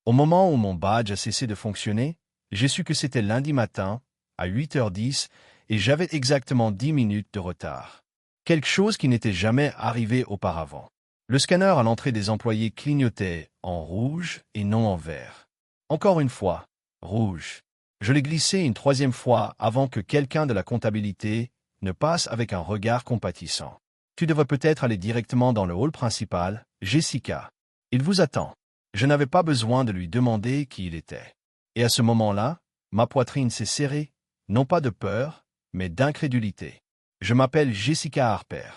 Au moment où mon badge a cessé de fonctionner, j'ai su que c'était lundi matin, à 8h10, et j'avais exactement 10 minutes de retard. Quelque chose qui n'était jamais arrivé auparavant. Le scanner à l'entrée des employés clignotait en rouge et non en vert. Encore une fois, rouge. Je l'ai glissé une troisième fois avant que quelqu'un de la comptabilité ne passe avec un regard compatissant. Tu devrais peut-être aller directement dans le hall principal, Jessica. Il vous attend. Je n'avais pas besoin de lui demander qui il était. Et à ce moment-là, ma poitrine s'est serrée, non pas de peur, mais d'incrédulité. Je m'appelle Jessica Harper.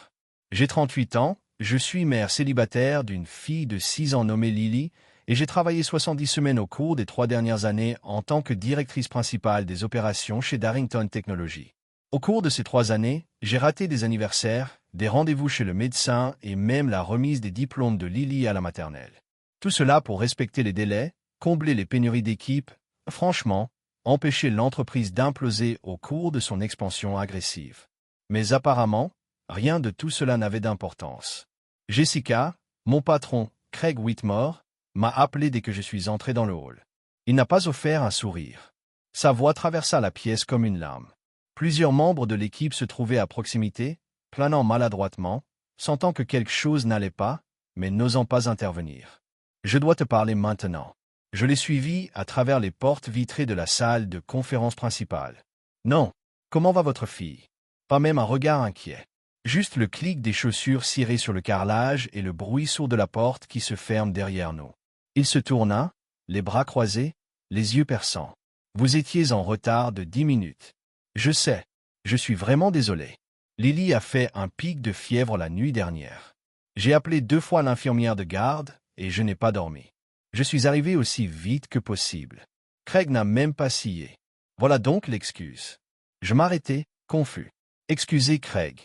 J'ai 38 ans, je suis mère célibataire d'une fille de 6 ans nommée Lily, et j'ai travaillé 70 semaines au cours des 3 dernières années en tant que directrice principale des opérations chez Darrington Technologies. Au cours de ces 3 années, j'ai raté des anniversaires, des rendez-vous chez le médecin et même la remise des diplômes de Lily à la maternelle. Tout cela pour respecter les délais, combler les pénuries d'équipe, franchement, empêcher l'entreprise d'imploser au cours de son expansion agressive. Mais apparemment, rien de tout cela n'avait d'importance. Jessica, mon patron, Craig Whitmore, m'a appelé dès que je suis entré dans le hall. Il n'a pas offert un sourire. Sa voix traversa la pièce comme une lame. Plusieurs membres de l'équipe se trouvaient à proximité, planant maladroitement, sentant que quelque chose n'allait pas, mais n'osant pas intervenir. Je dois te parler maintenant. Je l'ai suivi à travers les portes vitrées de la salle de conférence principale. Non. Comment va votre fille? Pas même un regard inquiet. Juste le clic des chaussures cirées sur le carrelage et le bruit sourd de la porte qui se ferme derrière nous. Il se tourna, les bras croisés, les yeux perçants. Vous étiez en retard de 10 minutes. Je sais. Je suis vraiment désolé. Lily a fait un pic de fièvre la nuit dernière. J'ai appelé 2 fois l'infirmière de garde et je n'ai pas dormi. Je suis arrivé aussi vite que possible. Craig n'a même pas scié. Voilà donc l'excuse. Je m'arrêtais, confus. Excusez Craig.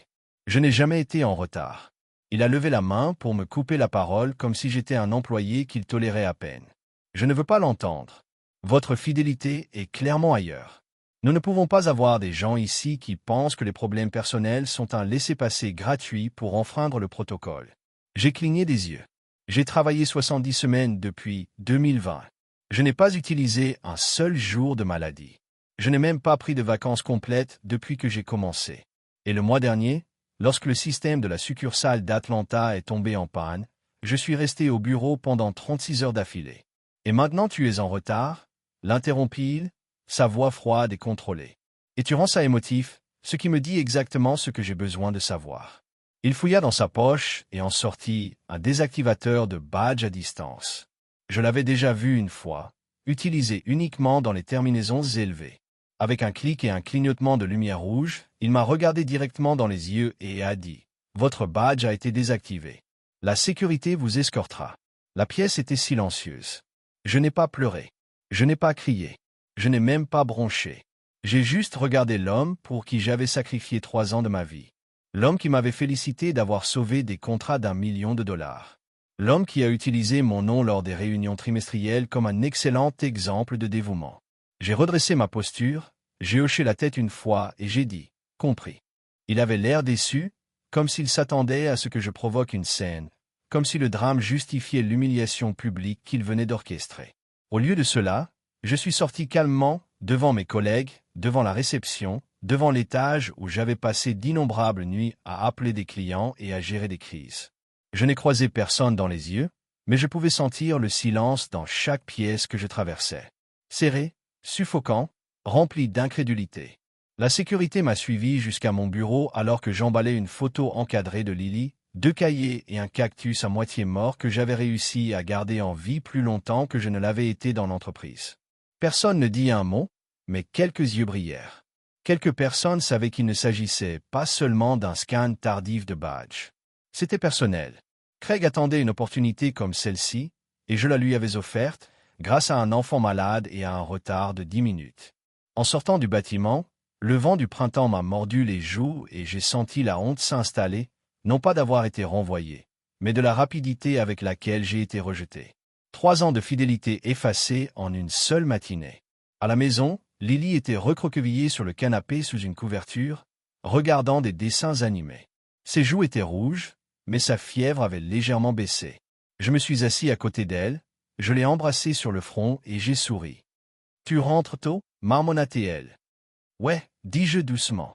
Je n'ai jamais été en retard. Il a levé la main pour me couper la parole comme si j'étais un employé qu'il tolérait à peine. Je ne veux pas l'entendre. Votre fidélité est clairement ailleurs. Nous ne pouvons pas avoir des gens ici qui pensent que les problèmes personnels sont un laissez-passer gratuit pour enfreindre le protocole. J'ai cligné des yeux. J'ai travaillé 70 semaines depuis 2020. Je n'ai pas utilisé un seul jour de maladie. Je n'ai même pas pris de vacances complètes depuis que j'ai commencé. Et le mois dernier, lorsque le système de la succursale d'Atlanta est tombé en panne, je suis resté au bureau pendant 36 heures d'affilée. Et maintenant tu es en retard? L'interrompit-il, sa voix froide et contrôlée. Et tu rends ça émotif, ce qui me dit exactement ce que j'ai besoin de savoir. Il fouilla dans sa poche et en sortit un désactivateur de badge à distance. Je l'avais déjà vu une fois, utilisé uniquement dans les terminaisons élevées. Avec un clic et un clignotement de lumière rouge, il m'a regardé directement dans les yeux et a dit « Votre badge a été désactivé. La sécurité vous escortera. » La pièce était silencieuse. Je n'ai pas pleuré. Je n'ai pas crié. Je n'ai même pas bronché. J'ai juste regardé l'homme pour qui j'avais sacrifié 3 ans de ma vie. L'homme qui m'avait félicité d'avoir sauvé des contrats d'1 million de dollars. L'homme qui a utilisé mon nom lors des réunions trimestrielles comme un excellent exemple de dévouement. J'ai redressé ma posture, j'ai hoché la tête une fois et j'ai dit « Compris ». Il avait l'air déçu, comme s'il s'attendait à ce que je provoque une scène, comme si le drame justifiait l'humiliation publique qu'il venait d'orchestrer. Au lieu de cela, je suis sorti calmement, devant mes collègues, devant la réception, devant l'étage où j'avais passé d'innombrables nuits à appeler des clients et à gérer des crises. Je n'ai croisé personne dans les yeux, mais je pouvais sentir le silence dans chaque pièce que je traversais. Serré, suffocant, rempli d'incrédulité. La sécurité m'a suivi jusqu'à mon bureau alors que j'emballais une photo encadrée de Lily, 2 cahiers et un cactus à moitié mort que j'avais réussi à garder en vie plus longtemps que je ne l'avais été dans l'entreprise. Personne ne dit un mot, mais quelques yeux brillèrent. Quelques personnes savaient qu'il ne s'agissait pas seulement d'un scan tardif de badge. C'était personnel. Craig attendait une opportunité comme celle-ci, et je la lui avais offerte, grâce à un enfant malade et à un retard de 10 minutes. En sortant du bâtiment, le vent du printemps m'a mordu les joues et j'ai senti la honte s'installer, non pas d'avoir été renvoyé, mais de la rapidité avec laquelle j'ai été rejeté. 3 ans de fidélité effacés en une seule matinée. À la maison, Lily était recroquevillée sur le canapé sous une couverture, regardant des dessins animés. Ses joues étaient rouges, mais sa fièvre avait légèrement baissé. Je me suis assis à côté d'elle, Je l'ai embrassée sur le front et j'ai souri. « Tu rentres tôt ?» marmonna-t-elle. « Ouais, dis-je doucement.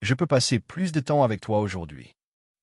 Je peux passer plus de temps avec toi aujourd'hui. »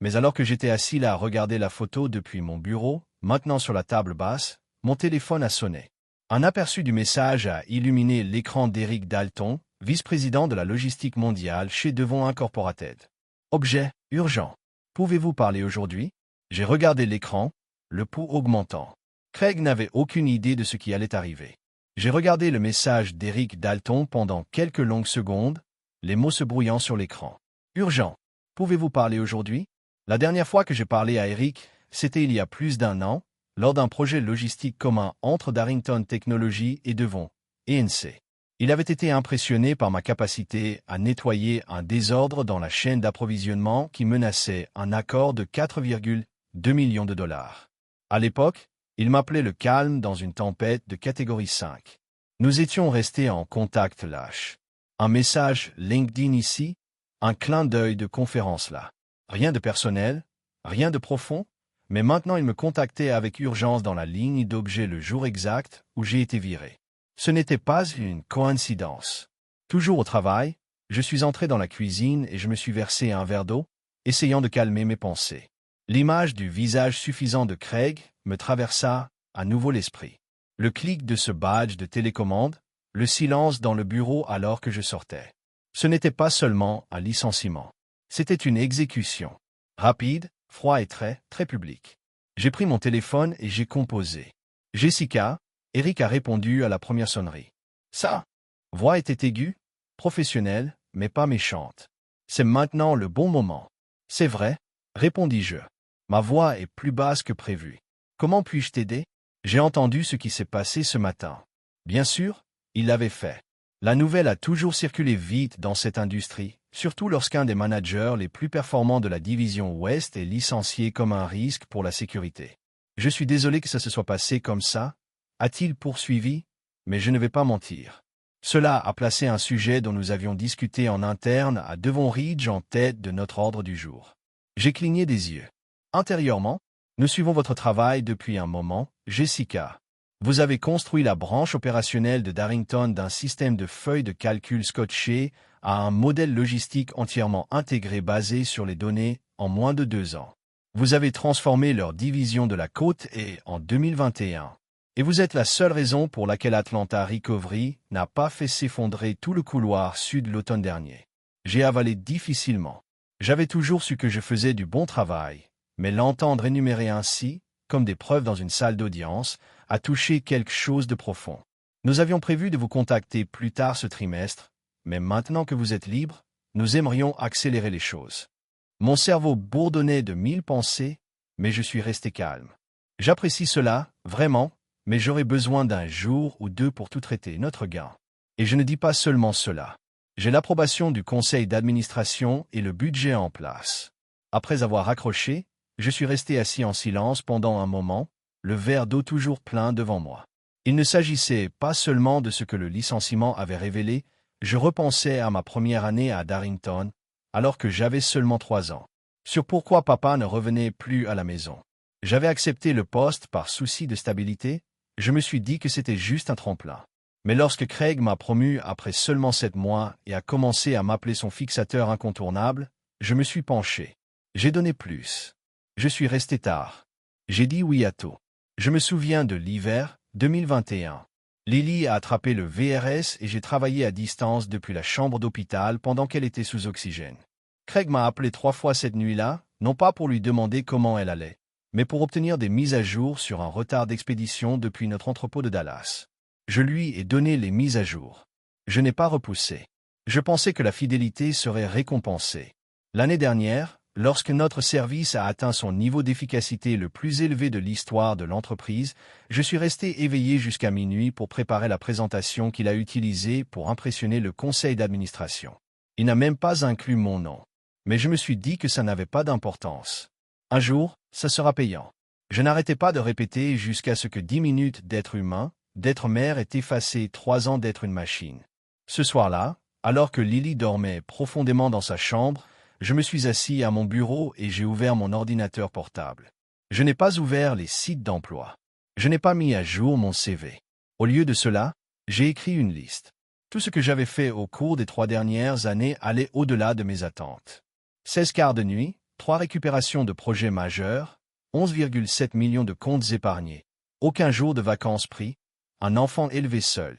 Mais alors que j'étais assis là à regarder la photo depuis mon bureau, maintenant sur la table basse, mon téléphone a sonné. Un aperçu du message a illuminé l'écran d'Eric Dalton, vice-président de la logistique mondiale chez Devon Incorporated. Objet, urgent. Pouvez-vous parler aujourd'hui? J'ai regardé l'écran, le pouls augmentant. Craig n'avait aucune idée de ce qui allait arriver. J'ai regardé le message d'Eric Dalton pendant quelques longues secondes, les mots se brouillant sur l'écran. Urgent. Pouvez-vous parler aujourd'hui? La dernière fois que j'ai parlé à Eric, c'était il y a plus d'un an, lors d'un projet logistique commun entre Darrington Technologies et Devon, ENC. Il avait été impressionné par ma capacité à nettoyer un désordre dans la chaîne d'approvisionnement qui menaçait un accord de 4,2 millions de dollars. À l'époque, il m'appelait le calme dans une tempête de catégorie 5. Nous étions restés en contact lâche. Un message LinkedIn ici, un clin d'œil de conférence là. Rien de personnel, rien de profond, mais maintenant il me contactait avec urgence dans la ligne d'objet le jour exact où j'ai été viré. Ce n'était pas une coïncidence. Toujours au travail, je suis entré dans la cuisine et je me suis versé un verre d'eau, essayant de calmer mes pensées. L'image du visage suffisant de Craig me traversa à nouveau l'esprit. Le clic de ce badge de télécommande, le silence dans le bureau alors que je sortais. Ce n'était pas seulement un licenciement. C'était une exécution. Rapide, froid et très public. J'ai pris mon téléphone et j'ai composé. Jessica, Eric a répondu à la première sonnerie. Sa voix était aiguë, professionnelle, mais pas méchante. C'est maintenant le bon moment. C'est vrai, répondis-je. Ma voix est plus basse que prévu. Comment puis-je t'aider? J'ai entendu ce qui s'est passé ce matin. Bien sûr, il l'avait fait. La nouvelle a toujours circulé vite dans cette industrie, surtout lorsqu'un des managers les plus performants de la division Ouest est licencié comme un risque pour la sécurité. Je suis désolé que ça se soit passé comme ça, a-t-il poursuivi, mais je ne vais pas mentir. Cela a placé un sujet dont nous avions discuté en interne à Devon Ridge en tête de notre ordre du jour. J'ai cligné des yeux. Intérieurement, nous suivons votre travail depuis un moment, Jessica. Vous avez construit la branche opérationnelle de Darrington d'un système de feuilles de calcul scotché à un modèle logistique entièrement intégré basé sur les données en moins de 2 ans. Vous avez transformé leur division de la côte en 2021. Et vous êtes la seule raison pour laquelle Atlanta Recovery n'a pas fait s'effondrer tout le couloir sud l'automne dernier. J'ai avalé difficilement. J'avais toujours su que je faisais du bon travail, mais l'entendre énumérer ainsi, comme des preuves dans une salle d'audience, a touché quelque chose de profond. Nous avions prévu de vous contacter plus tard ce trimestre, mais maintenant que vous êtes libre, nous aimerions accélérer les choses. Mon cerveau bourdonnait de 1000 pensées, mais je suis resté calme. J'apprécie cela, vraiment, mais j'aurai besoin d'un jour ou deux pour tout traiter, notre gain. Et je ne dis pas seulement cela. J'ai l'approbation du conseil d'administration et le budget en place. Après avoir raccroché, je suis resté assis en silence pendant un moment, le verre d'eau toujours plein devant moi. Il ne s'agissait pas seulement de ce que le licenciement avait révélé, je repensais à ma première année à Darrington, alors que j'avais seulement 3 ans. Sur pourquoi papa ne revenait plus à la maison. J'avais accepté le poste par souci de stabilité, je me suis dit que c'était juste un tremplin. Mais lorsque Craig m'a promu après seulement 7 mois et a commencé à m'appeler son fixateur incontournable, je me suis penché. J'ai donné plus. Je suis resté tard. J'ai dit oui à tout. Je me souviens de l'hiver 2021. Lily a attrapé le VRS et j'ai travaillé à distance depuis la chambre d'hôpital pendant qu'elle était sous oxygène. Craig m'a appelé 3 fois cette nuit-là, non pas pour lui demander comment elle allait, mais pour obtenir des mises à jour sur un retard d'expédition depuis notre entrepôt de Dallas. Je lui ai donné les mises à jour. Je n'ai pas repoussé. Je pensais que la fidélité serait récompensée. L'année dernière, lorsque notre service a atteint son niveau d'efficacité le plus élevé de l'histoire de l'entreprise, je suis resté éveillé jusqu'à minuit pour préparer la présentation qu'il a utilisée pour impressionner le conseil d'administration. Il n'a même pas inclus mon nom. Mais je me suis dit que ça n'avait pas d'importance. Un jour, ça sera payant. Je n'arrêtais pas de répéter jusqu'à ce que 10 minutes d'être humain, d'être mère ait effacé 3 ans d'être une machine. Ce soir-là, alors que Lily dormait profondément dans sa chambre, je me suis assis à mon bureau et j'ai ouvert mon ordinateur portable. Je n'ai pas ouvert les sites d'emploi. Je n'ai pas mis à jour mon CV. Au lieu de cela, j'ai écrit une liste. Tout ce que j'avais fait au cours des 3 dernières années allait au-delà de mes attentes. 16 quarts de nuit, 3 récupérations de projets majeurs, 11,7 millions de comptes épargnés, aucun jour de vacances pris, un enfant élevé seul.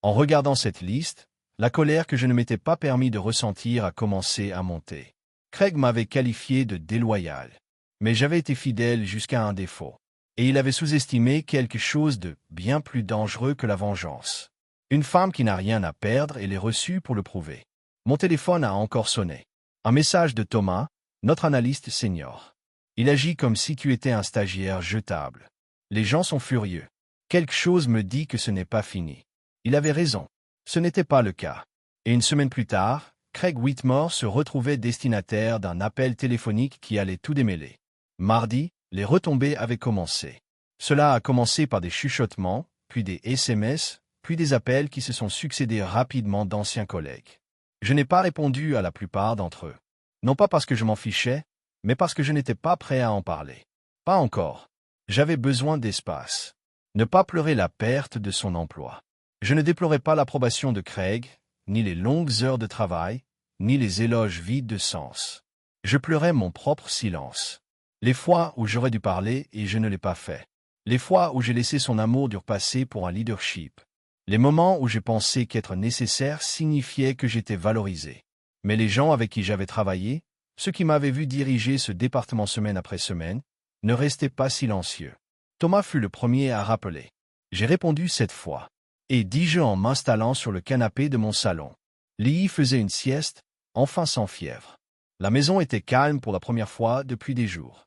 En regardant cette liste, la colère que je ne m'étais pas permis de ressentir a commencé à monter. Craig m'avait qualifié de déloyal. Mais j'avais été fidèle jusqu'à un défaut. Et il avait sous-estimé quelque chose de bien plus dangereux que la vengeance. Une femme qui n'a rien à perdre et l'est reçue pour le prouver. Mon téléphone a encore sonné. Un message de Thomas, notre analyste senior. Il agit comme si tu étais un stagiaire jetable. Les gens sont furieux. Quelque chose me dit que ce n'est pas fini. Il avait raison. Ce n'était pas le cas. Et une semaine plus tard, Craig Whitmore se retrouvait destinataire d'un appel téléphonique qui allait tout démêler. Mardi, les retombées avaient commencé. Cela a commencé par des chuchotements, puis des SMS, puis des appels qui se sont succédés rapidement d'anciens collègues. Je n'ai pas répondu à la plupart d'entre eux. Non pas parce que je m'en fichais, mais parce que je n'étais pas prêt à en parler. Pas encore. J'avais besoin d'espace. Ne pas pleurer la perte de son emploi. Je ne déplorais pas l'approbation de Craig, ni les longues heures de travail, ni les éloges vides de sens. Je pleurais mon propre silence. Les fois où j'aurais dû parler et je ne l'ai pas fait. Les fois où j'ai laissé son amour dur passer pour un leadership. Les moments où j'ai pensé qu'être nécessaire signifiait que j'étais valorisé. Mais les gens avec qui j'avais travaillé, ceux qui m'avaient vu diriger ce département semaine après semaine, ne restaient pas silencieux. Thomas fut le premier à rappeler. J'ai répondu cette fois. Et dis-je en m'installant sur le canapé de mon salon. Lee faisait une sieste, enfin sans fièvre. La maison était calme pour la première fois depuis des jours.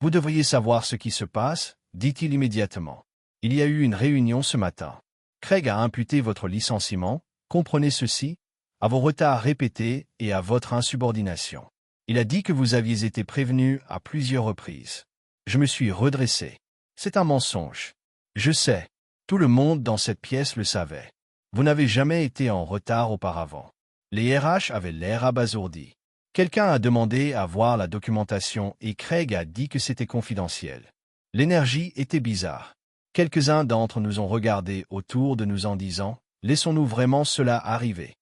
Vous devriez savoir ce qui se passe, dit-il immédiatement. Il y a eu une réunion ce matin. Craig a imputé votre licenciement, comprenez ceci, à vos retards répétés et à votre insubordination. Il a dit que vous aviez été prévenu à plusieurs reprises. Je me suis redressé. C'est un mensonge. Je sais. Tout le monde dans cette pièce le savait. Vous n'avez jamais été en retard auparavant. Les RH avaient l'air abasourdis. Quelqu'un a demandé à voir la documentation et Craig a dit que c'était confidentiel. L'énergie était bizarre. Quelques-uns d'entre nous ont regardé autour de nous en disant « Laissons-nous vraiment cela arriver ?»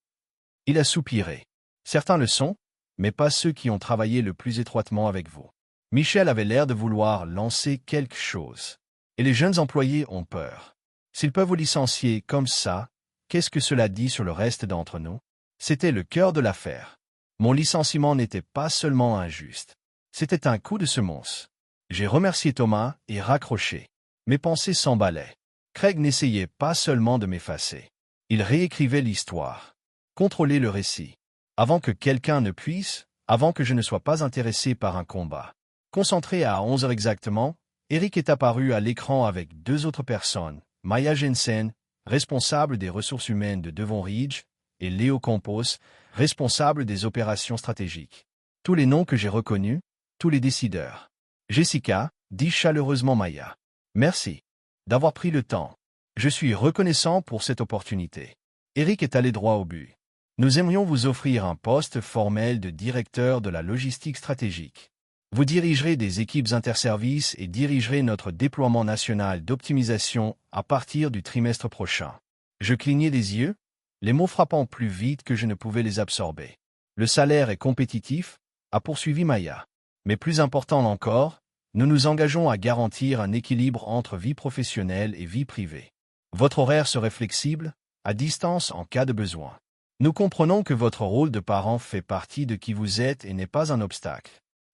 Il a soupiré. Certains le sont, mais pas ceux qui ont travaillé le plus étroitement avec vous. Michel avait l'air de vouloir lancer quelque chose. Et les jeunes employés ont peur. S'ils peuvent vous licencier comme ça, qu'est-ce que cela dit sur le reste d'entre nous? C'était le cœur de l'affaire. Mon licenciement n'était pas seulement injuste. C'était un coup de semonce. J'ai remercié Thomas et raccroché. Mes pensées s'emballaient. Craig n'essayait pas seulement de m'effacer. Il réécrivait l'histoire. Contrôler le récit. Avant que quelqu'un ne puisse, avant que je ne sois pas intéressé par un combat. Concentré à 11 heures exactement, Eric est apparu à l'écran avec 2 autres personnes, Maya Jensen, responsable des ressources humaines de Devon Ridge, et Léo Campos, responsable des opérations stratégiques. Tous les noms que j'ai reconnus, tous les décideurs. Jessica, dit chaleureusement Maya. Merci d'avoir pris le temps. Je suis reconnaissant pour cette opportunité. Eric est allé droit au but. Nous aimerions vous offrir un poste formel de directeur de la logistique stratégique. Vous dirigerez des équipes interservices et dirigerez notre déploiement national d'optimisation à partir du trimestre prochain. Je clignais des yeux, les mots frappant plus vite que je ne pouvais les absorber. Le salaire est compétitif, a poursuivi Maya. Mais plus important encore, nous nous engageons à garantir un équilibre entre vie professionnelle et vie privée. Votre horaire serait flexible, à distance en cas de besoin. Nous comprenons que votre rôle de parent fait partie de qui vous êtes et n'est pas un obstacle.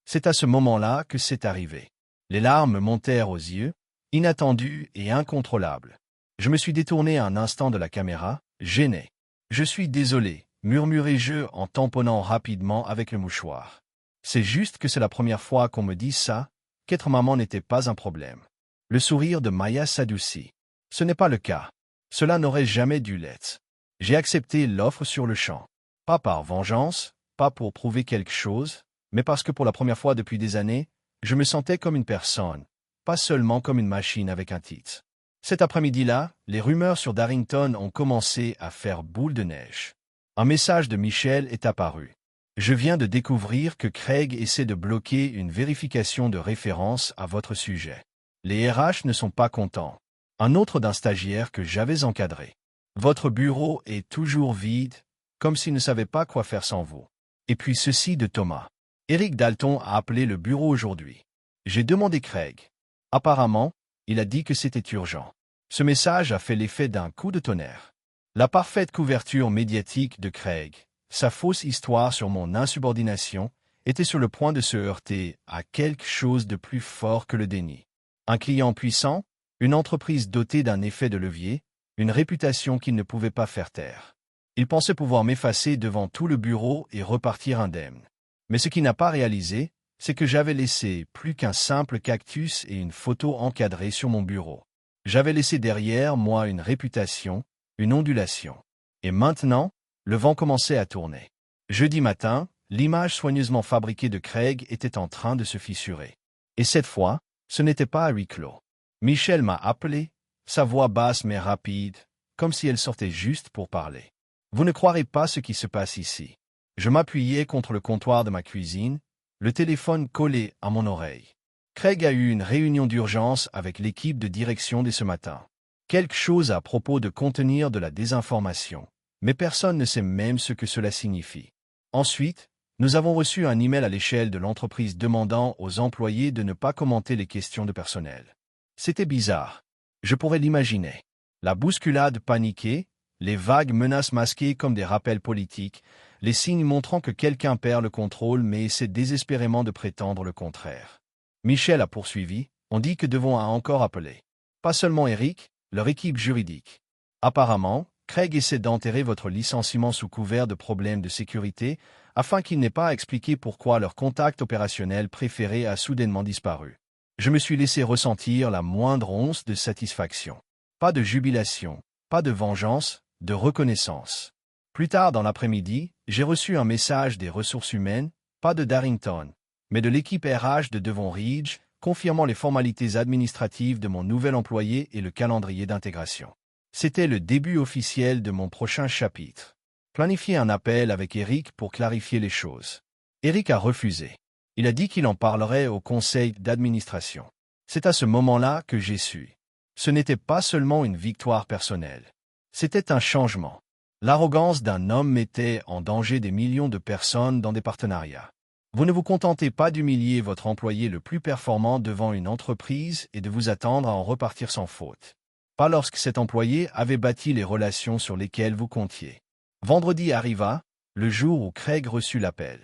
C'est à ce moment-là que c'est arrivé. Les larmes montèrent aux yeux, inattendues et incontrôlables. Je me suis détourné un instant de la caméra, gêné. « Je suis désolé », murmurai-je en tamponnant rapidement avec le mouchoir. C'est juste que c'est la première fois qu'on me dit ça, qu'être maman n'était pas un problème. Le sourire de Maya s'adoucit. Ce n'est pas le cas. Cela n'aurait jamais dû l'être. J'ai accepté l'offre sur le champ. Pas par vengeance, pas pour prouver quelque chose, mais parce que pour la première fois depuis des années, je me sentais comme une personne, pas seulement comme une machine avec un titre. Cet après-midi-là, les rumeurs sur Darrington ont commencé à faire boule de neige. Un message de Michel est apparu. Je viens de découvrir que Craig essaie de bloquer une vérification de référence à votre sujet. Les RH ne sont pas contents. Un autre d'un stagiaire que j'avais encadré. Votre bureau est toujours vide, comme s'il ne savait pas quoi faire sans vous. Et puis ceci de Thomas. Eric Dalton a appelé le bureau aujourd'hui. J'ai demandé Craig. Apparemment, il a dit que c'était urgent. Ce message a fait l'effet d'un coup de tonnerre. La parfaite couverture médiatique de Craig, sa fausse histoire sur mon insubordination, était sur le point de se heurter à quelque chose de plus fort que le déni. Un client puissant, une entreprise dotée d'un effet de levier, une réputation qu'il ne pouvait pas faire taire. Il pensait pouvoir m'effacer devant tout le bureau et repartir indemne. Mais ce qu'il n'a pas réalisé, c'est que j'avais laissé plus qu'un simple cactus et une photo encadrée sur mon bureau. J'avais laissé derrière moi une réputation, une ondulation. Et maintenant, le vent commençait à tourner. Jeudi matin, l'image soigneusement fabriquée de Craig était en train de se fissurer. Et cette fois, ce n'était pas à huis clos. Michel m'a appelé, sa voix basse mais rapide, comme si elle sortait juste pour parler. Vous ne croirez pas ce qui se passe ici. Je m'appuyais contre le comptoir de ma cuisine, le téléphone collé à mon oreille. Craig a eu une réunion d'urgence avec l'équipe de direction dès ce matin. Quelque chose à propos de contenir de la désinformation, mais personne ne sait même ce que cela signifie. Ensuite, nous avons reçu un email à l'échelle de l'entreprise demandant aux employés de ne pas commenter les questions de personnel. C'était bizarre. Je pourrais l'imaginer. La bousculade paniquée, les vagues menaces masquées comme des rappels politiques, les signes montrant que quelqu'un perd le contrôle mais essaie désespérément de prétendre le contraire. Michel a poursuivi, on dit que Devon a encore appelé. Pas seulement Eric, leur équipe juridique. Apparemment, Craig essaie d'enterrer votre licenciement sous couvert de problèmes de sécurité afin qu'il n'ait pas à expliquer pourquoi leur contact opérationnel préféré a soudainement disparu. Je me suis laissé ressentir la moindre once de satisfaction. Pas de jubilation, pas de vengeance, de reconnaissance. Plus tard dans l'après-midi, j'ai reçu un message des ressources humaines, pas de Darrington, mais de l'équipe RH de Devon Ridge, confirmant les formalités administratives de mon nouvel employé et le calendrier d'intégration. C'était le début officiel de mon prochain chapitre. Planifier un appel avec Eric pour clarifier les choses. Eric a refusé. Il a dit qu'il en parlerait au conseil d'administration. C'est à ce moment-là que j'ai su. Ce n'était pas seulement une victoire personnelle. C'était un changement. L'arrogance d'un homme mettait en danger des millions de personnes dans des partenariats. Vous ne vous contentez pas d'humilier votre employé le plus performant devant une entreprise et de vous attendre à en repartir sans faute. Pas lorsque cet employé avait bâti les relations sur lesquelles vous comptiez. Vendredi arriva, le jour où Craig reçut l'appel.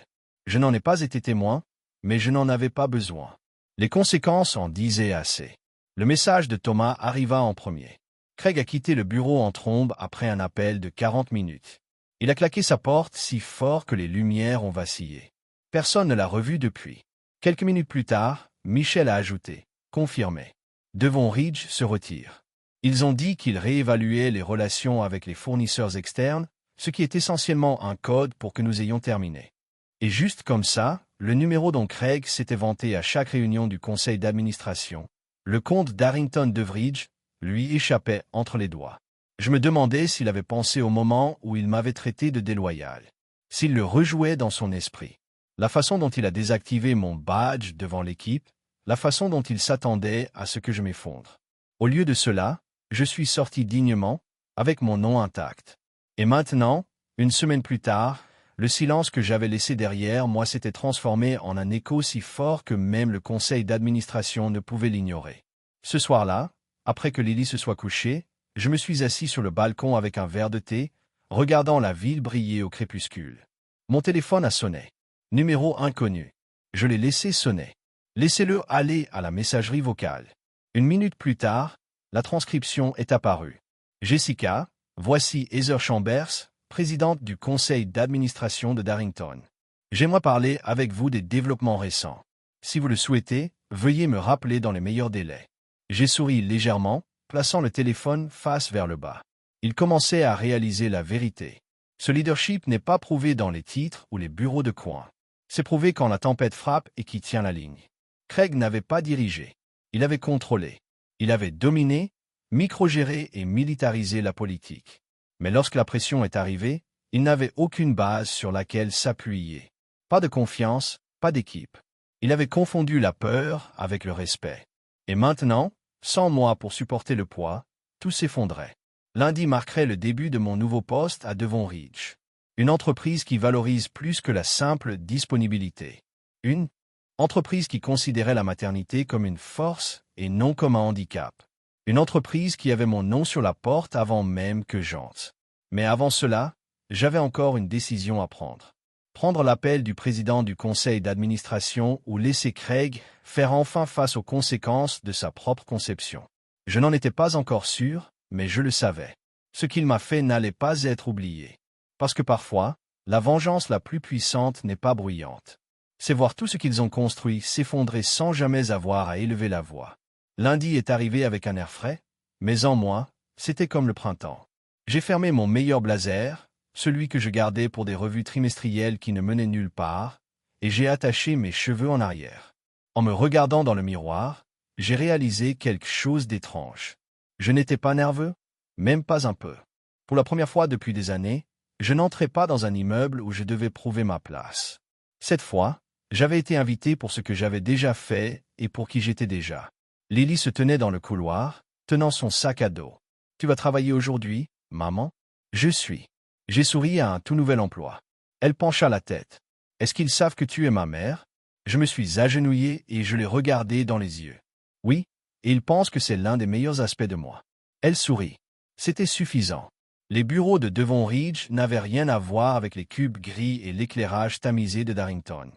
Je n'en ai pas été témoin, mais je n'en avais pas besoin. Les conséquences en disaient assez. Le message de Thomas arriva en premier. Craig a quitté le bureau en trombe après un appel de 40 minutes. Il a claqué sa porte si fort que les lumières ont vacillé. Personne ne l'a revu depuis. Quelques minutes plus tard, Michel a ajouté, confirmé. Devon Ridge se retire. Ils ont dit qu'ils réévaluaient les relations avec les fournisseurs externes, ce qui est essentiellement un code pour que nous ayons terminé. Et juste comme ça, le numéro dont Craig s'était vanté à chaque réunion du conseil d'administration, le comte Darrington de Ridge, lui échappait entre les doigts. Je me demandais s'il avait pensé au moment où il m'avait traité de déloyal. S'il le rejouait dans son esprit. La façon dont il a désactivé mon badge devant l'équipe, la façon dont il s'attendait à ce que je m'effondre. Au lieu de cela, je suis sorti dignement, avec mon nom intact. Et maintenant, une semaine plus tard, le silence que j'avais laissé derrière moi s'était transformé en un écho si fort que même le conseil d'administration ne pouvait l'ignorer. Ce soir-là, après que Lily se soit couchée, je me suis assis sur le balcon avec un verre de thé, regardant la ville briller au crépuscule. Mon téléphone a sonné. Numéro inconnu. Je l'ai laissé sonner. Laissez-le aller à la messagerie vocale. Une minute plus tard, la transcription est apparue. Jessica, voici Heather Chambers, présidente du conseil d'administration de Darrington. J'aimerais parler avec vous des développements récents. Si vous le souhaitez, veuillez me rappeler dans les meilleurs délais. J'ai souri légèrement, plaçant le téléphone face vers le bas. Il commençait à réaliser la vérité. Ce leadership n'est pas prouvé dans les titres ou les bureaux de coin. C'est prouvé quand la tempête frappe et qui tient la ligne. Craig n'avait pas dirigé. Il avait contrôlé. Il avait dominé, microgéré et militarisé la politique. Mais lorsque la pression est arrivée, il n'avait aucune base sur laquelle s'appuyer. Pas de confiance, pas d'équipe. Il avait confondu la peur avec le respect. Et maintenant, Sans moi pour supporter le poids, tout s'effondrait. Lundi marquerait le début de mon nouveau poste à Devon Ridge. Une entreprise qui valorise plus que la simple disponibilité. Une entreprise qui considérait la maternité comme une force et non comme un handicap. Une entreprise qui avait mon nom sur la porte avant même que j'entre. Mais avant cela, j'avais encore une décision à prendre. Prendre l'appel du président du conseil d'administration ou laisser Craig faire enfin face aux conséquences de sa propre conception. Je n'en étais pas encore sûr, mais je le savais. Ce qu'il m'a fait n'allait pas être oublié. Parce que parfois, la vengeance la plus puissante n'est pas bruyante. C'est voir tout ce qu'ils ont construit s'effondrer sans jamais avoir à élever la voix. Lundi est arrivé avec un air frais, mais en moi, c'était comme le printemps. J'ai fermé mon meilleur blazer, celui que je gardais pour des revues trimestrielles qui ne menaient nulle part, et j'ai attaché mes cheveux en arrière. En me regardant dans le miroir, j'ai réalisé quelque chose d'étrange. Je n'étais pas nerveux, même pas un peu. Pour la première fois depuis des années, je n'entrais pas dans un immeuble où je devais prouver ma place. Cette fois, j'avais été invité pour ce que j'avais déjà fait et pour qui j'étais déjà. Lily se tenait dans le couloir, tenant son sac à dos. « Tu vas travailler aujourd'hui, maman ?»« Je suis. » J'ai souri à un tout nouvel emploi. Elle pencha la tête. « Est-ce qu'ils savent que tu es ma mère ?» Je me suis agenouillé et je l'ai regardé dans les yeux. « Oui, et ils pensent que c'est l'un des meilleurs aspects de moi. » Elle sourit. C'était suffisant. Les bureaux de Devon Ridge n'avaient rien à voir avec les cubes gris et l'éclairage tamisé de Darrington.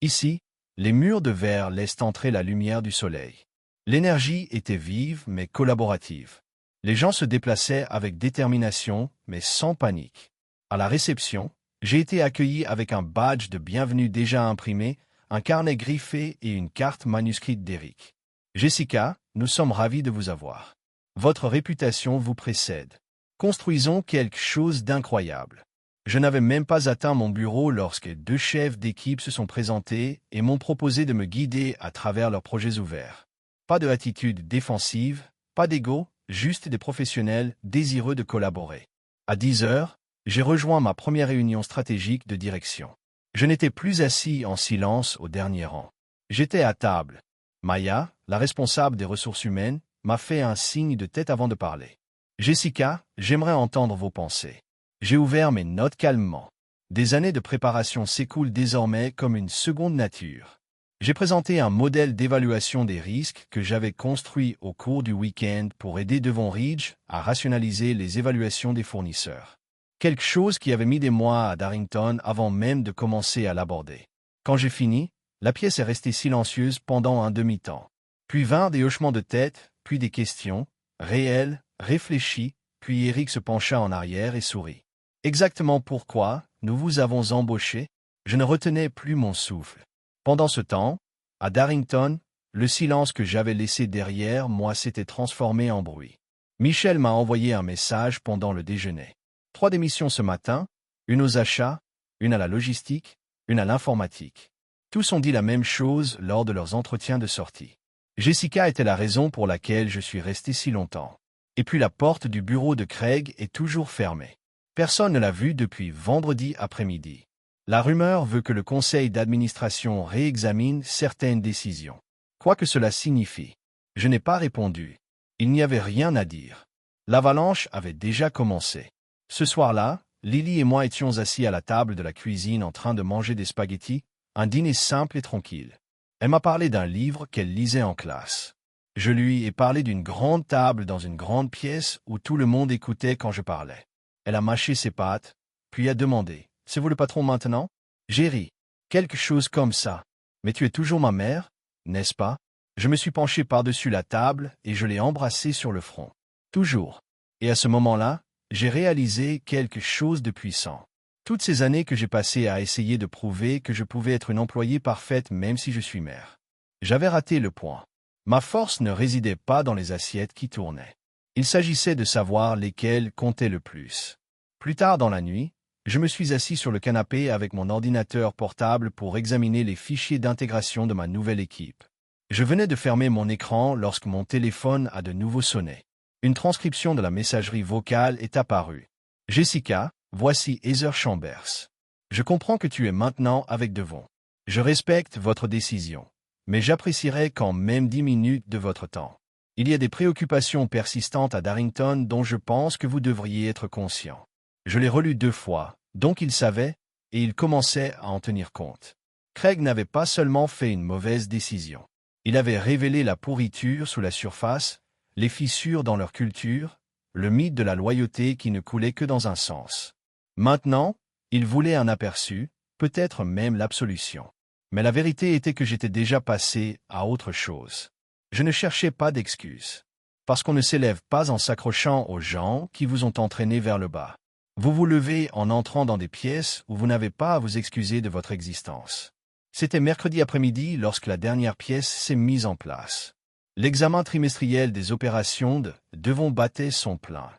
Ici, les murs de verre laissent entrer la lumière du soleil. L'énergie était vive mais collaborative. Les gens se déplaçaient avec détermination mais sans panique. À la réception, j'ai été accueilli avec un badge de bienvenue déjà imprimé, un carnet griffé et une carte manuscrite d'Eric. « Jessica, nous sommes ravis de vous avoir. Votre réputation vous précède. Construisons quelque chose d'incroyable. » Je n'avais même pas atteint mon bureau lorsque 2 chefs d'équipe se sont présentés et m'ont proposé de me guider à travers leurs projets ouverts. Pas de attitude défensive, pas d'ego, juste des professionnels désireux de collaborer. À 10 heures, j'ai rejoint ma première réunion stratégique de direction. Je n'étais plus assis en silence au dernier rang. J'étais à table. Maya, la responsable des ressources humaines, m'a fait un signe de tête avant de parler. « Jessica, j'aimerais entendre vos pensées. » J'ai ouvert mes notes calmement. Des années de préparation s'écoulent désormais comme une seconde nature. J'ai présenté un modèle d'évaluation des risques que j'avais construit au cours du week-end pour aider Devon Ridge à rationaliser les évaluations des fournisseurs. Quelque chose qui avait mis des mois à Darrington avant même de commencer à l'aborder. Quand j'ai fini, la pièce est restée silencieuse pendant un demi-temps. Puis vinrent des hochements de tête, puis des questions, réelles, réfléchies, puis Eric se pencha en arrière et sourit. « Exactement pourquoi nous vous avons embauché ?» Je ne retenais plus mon souffle. Pendant ce temps, à Darrington, le silence que j'avais laissé derrière moi s'était transformé en bruit. Michel m'a envoyé un message pendant le déjeuner. 3 démissions ce matin, une aux achats, une à la logistique, une à l'informatique. Tous ont dit la même chose lors de leurs entretiens de sortie. Jessica était la raison pour laquelle je suis resté si longtemps. Et puis la porte du bureau de Craig est toujours fermée. Personne ne l'a vue depuis vendredi après-midi. La rumeur veut que le conseil d'administration réexamine certaines décisions. Quoi que cela signifie. Je n'ai pas répondu. Il n'y avait rien à dire. L'avalanche avait déjà commencé. Ce soir-là, Lily et moi étions assis à la table de la cuisine en train de manger des spaghettis, un dîner simple et tranquille. Elle m'a parlé d'un livre qu'elle lisait en classe. Je lui ai parlé d'une grande table dans une grande pièce où tout le monde écoutait quand je parlais. Elle a mâché ses pâtes, puis a demandé. « C'est vous le patron maintenant ?» J'ai ri. Quelque chose comme ça. « Mais tu es toujours ma mère, n'est-ce pas ?» Je me suis penché par-dessus la table et je l'ai embrassée sur le front. Toujours. Et à ce moment-là, j'ai réalisé quelque chose de puissant. Toutes ces années que j'ai passées à essayer de prouver que je pouvais être une employée parfaite même si je suis mère. J'avais raté le point. Ma force ne résidait pas dans les assiettes qui tournaient. Il s'agissait de savoir lesquelles comptaient le plus. Plus tard dans la nuit, je me suis assis sur le canapé avec mon ordinateur portable pour examiner les fichiers d'intégration de ma nouvelle équipe. Je venais de fermer mon écran lorsque mon téléphone a de nouveau sonné. Une transcription de la messagerie vocale est apparue. « Jessica, voici Heather Chambers. Je comprends que tu es maintenant avec Devon. Je respecte votre décision, mais j'apprécierais quand même 10 minutes de votre temps. Il y a des préoccupations persistantes à Darrington dont je pense que vous devriez être conscient. Je l'ai relu 2 fois, donc il savait, et il commençait à en tenir compte. Craig n'avait pas seulement fait une mauvaise décision. Il avait révélé la pourriture sous la surface, les fissures dans leur culture, le mythe de la loyauté qui ne coulait que dans un sens. Maintenant, il voulait un aperçu, peut-être même l'absolution. Mais la vérité était que j'étais déjà passé à autre chose. Je ne cherchais pas d'excuses. Parce qu'on ne s'élève pas en s'accrochant aux gens qui vous ont entraîné vers le bas. Vous vous levez en entrant dans des pièces où vous n'avez pas à vous excuser de votre existence. C'était mercredi après-midi lorsque la dernière pièce s'est mise en place. L'examen trimestriel des opérations de Devon battait son plein.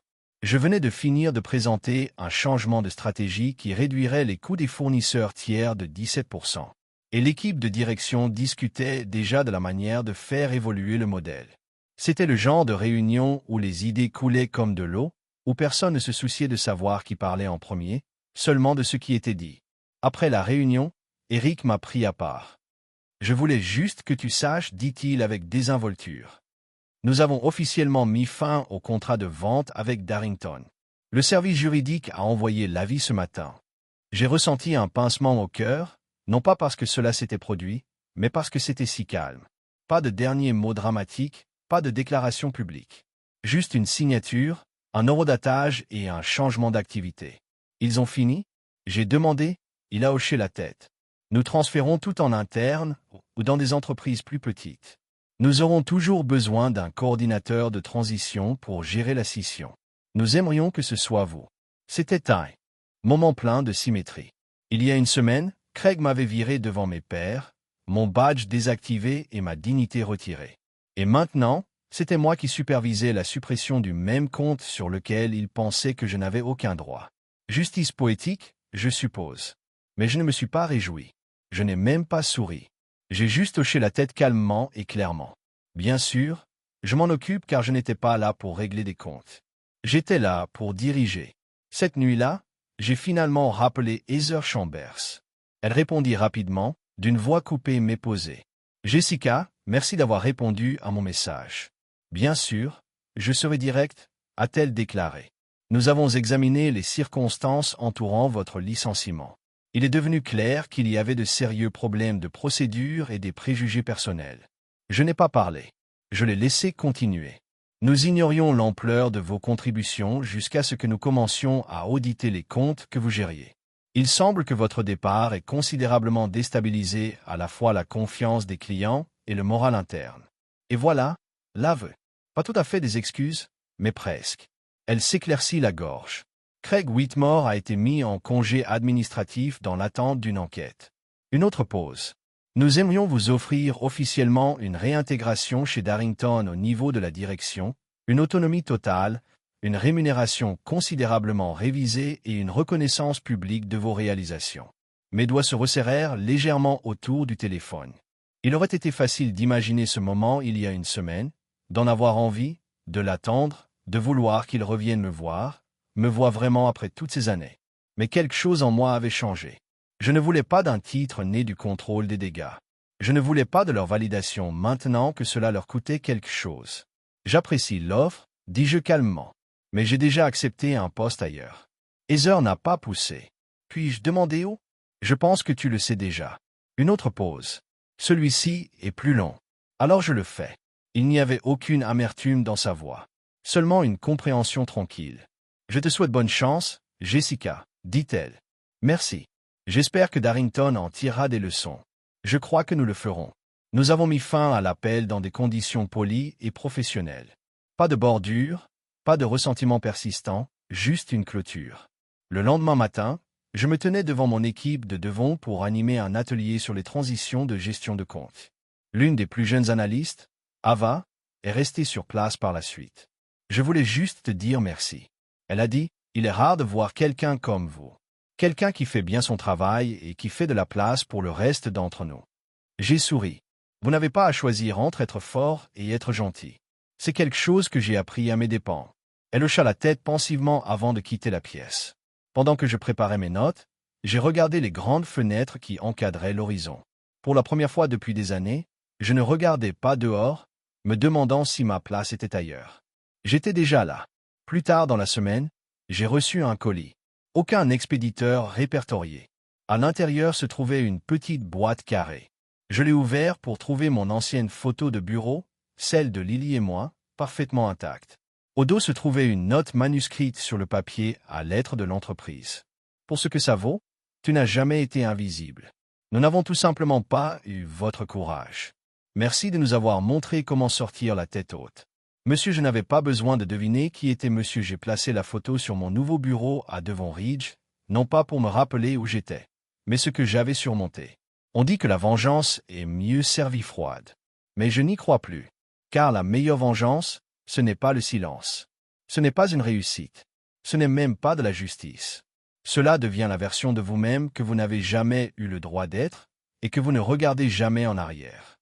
Je venais de finir de présenter un changement de stratégie qui réduirait les coûts des fournisseurs tiers de 17%. Et l'équipe de direction discutait déjà de la manière de faire évoluer le modèle. C'était le genre de réunion où les idées coulaient comme de l'eau, où personne ne se souciait de savoir qui parlait en premier, seulement de ce qui était dit. Après la réunion, Eric m'a pris à part. « Je voulais juste que tu saches, dit-il avec désinvolture. Nous avons officiellement mis fin au contrat de vente avec Darrington. Le service juridique a envoyé l'avis ce matin. J'ai ressenti un pincement au cœur, non pas parce que cela s'était produit, mais parce que c'était si calme. Pas de dernier mot dramatique, pas de déclaration publique. Juste une signature, un horodatage et un changement d'activité. Ils ont fini? J'ai demandé, il a hoché la tête. Nous transférons tout en interne ou dans des entreprises plus petites. Nous aurons toujours besoin d'un coordinateur de transition pour gérer la scission. Nous aimerions que ce soit vous. C'était un moment plein de symétrie. Il y a une semaine, Craig m'avait viré devant mes pairs, mon badge désactivé et ma dignité retirée. Et maintenant, c'était moi qui supervisais la suppression du même compte sur lequel il pensait que je n'avais aucun droit. Justice poétique, je suppose. Mais je ne me suis pas réjoui. Je n'ai même pas souri. J'ai juste hoché la tête calmement et clairement. Bien sûr, je m'en occupe car je n'étais pas là pour régler des comptes. J'étais là pour diriger. Cette nuit-là, j'ai finalement rappelé Heather Chambers. Elle répondit rapidement, d'une voix coupée mais posée. « Jessica, merci d'avoir répondu à mon message. »« Bien sûr, je serai direct, a-t-elle déclaré. Nous avons examiné les circonstances entourant votre licenciement. Il est devenu clair qu'il y avait de sérieux problèmes de procédure et des préjugés personnels. Je n'ai pas parlé. Je l'ai laissé continuer. Nous ignorions l'ampleur de vos contributions jusqu'à ce que nous commencions à auditer les comptes que vous gériez. Il semble que votre départ ait considérablement déstabilisé à la fois la confiance des clients et le moral interne. Et voilà, l'aveu. Pas tout à fait des excuses, mais presque. » Elle s'éclaircit la gorge. Craig Whitmore a été mis en congé administratif dans l'attente d'une enquête. Une autre pause. Nous aimerions vous offrir officiellement une réintégration chez Darrington au niveau de la direction, une autonomie totale, une rémunération considérablement révisée et une reconnaissance publique de vos réalisations. Mes doigts se resserrèrent légèrement autour du téléphone. Il aurait été facile d'imaginer ce moment il y a une semaine, d'en avoir envie, de l'attendre, de vouloir qu'il revienne me voit vraiment après toutes ces années. Mais quelque chose en moi avait changé. Je ne voulais pas d'un titre né du contrôle des dégâts. Je ne voulais pas de leur validation maintenant que cela leur coûtait quelque chose. J'apprécie l'offre, dis-je calmement. Mais j'ai déjà accepté un poste ailleurs. Heather n'a pas poussé. Puis-je demander où? Je pense que tu le sais déjà. Une autre pause. Celui-ci est plus long. Alors je le fais. Il n'y avait aucune amertume dans sa voix. Seulement une compréhension tranquille. Je te souhaite bonne chance, Jessica, dit-elle. Merci. J'espère que Darrington en tirera des leçons. Je crois que nous le ferons. Nous avons mis fin à l'appel dans des conditions polies et professionnelles. Pas de bordure, pas de ressentiment persistant, juste une clôture. Le lendemain matin, je me tenais devant mon équipe de Devon pour animer un atelier sur les transitions de gestion de compte. L'une des plus jeunes analystes, Ava, est restée sur place par la suite. Je voulais juste te dire merci. Elle a dit, il est rare de voir quelqu'un comme vous. Quelqu'un qui fait bien son travail et qui fait de la place pour le reste d'entre nous. J'ai souri. Vous n'avez pas à choisir entre être fort et être gentil. C'est quelque chose que j'ai appris à mes dépens. Elle hocha la tête pensivement avant de quitter la pièce. Pendant que je préparais mes notes, j'ai regardé les grandes fenêtres qui encadraient l'horizon. Pour la première fois depuis des années, je ne regardais pas dehors, me demandant si ma place était ailleurs. J'étais déjà là. Plus tard dans la semaine, j'ai reçu un colis. Aucun expéditeur répertorié. À l'intérieur se trouvait une petite boîte carrée. Je l'ai ouvert pour trouver mon ancienne photo de bureau, celle de Lily et moi, parfaitement intacte. Au dos se trouvait une note manuscrite sur le papier à lettres de l'entreprise. Pour ce que ça vaut, tu n'as jamais été invisible. Nous n'avons tout simplement pas eu votre courage. Merci de nous avoir montré comment sortir la tête haute. Monsieur, je n'avais pas besoin de deviner qui était monsieur. J'ai placé la photo sur mon nouveau bureau à Devon Ridge, non pas pour me rappeler où j'étais, mais ce que j'avais surmonté. On dit que la vengeance est mieux servie froide. Mais je n'y crois plus. Car la meilleure vengeance, ce n'est pas le silence. Ce n'est pas une réussite. Ce n'est même pas de la justice. Cela devient la version de vous-même que vous n'avez jamais eu le droit d'être et que vous ne regardez jamais en arrière.